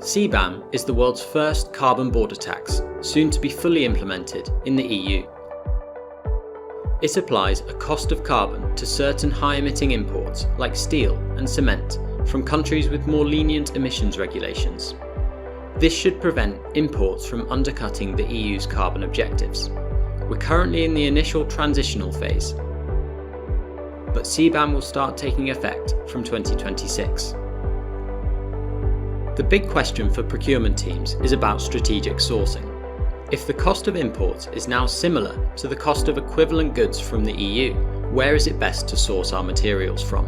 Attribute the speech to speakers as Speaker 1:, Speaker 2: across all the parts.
Speaker 1: CBAM is the world's first carbon border tax, soon to be fully implemented in the EU. It applies a cost of carbon to certain high-emitting imports like steel and cement from countries with more lenient emissions regulations. This should prevent imports from undercutting the EU's carbon objectives. We're currently in the initial transitional phase, but CBAM will start taking effect from 2026. The big question for procurement teams is about strategic sourcing. If the cost of imports is now similar to the cost of equivalent goods from the EU, where is it best to source our materials from?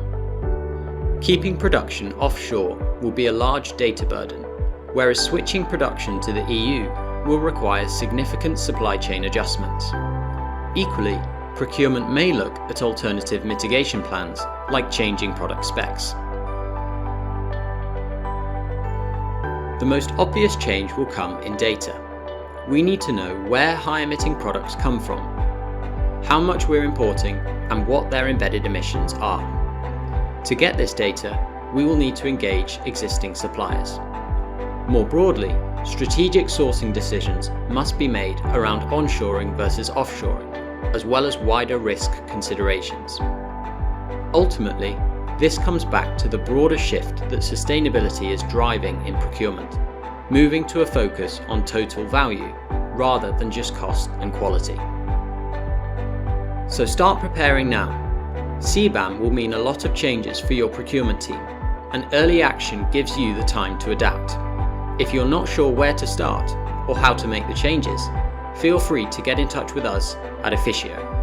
Speaker 1: Keeping production offshore will be a large data burden, whereas switching production to the EU will require significant supply chain adjustments. Equally, procurement may look at alternative mitigation plans, like changing product specs. The most obvious change will come in data. We need to know where high-emitting products come from, how much we're importing, and what their embedded emissions are. To get this data, we will need to engage existing suppliers. More broadly, strategic sourcing decisions must be made around onshoring versus offshoring, as well as wider risk considerations. Ultimately, this comes back to the broader shift that sustainability is driving in procurement, moving to a focus on total value rather than just cost and quality. So start preparing now. CBAM will mean a lot of changes for your procurement team, and early action gives you the time to adapt. If you're not sure where to start or how to make the changes, feel free to get in touch with us at Efficio.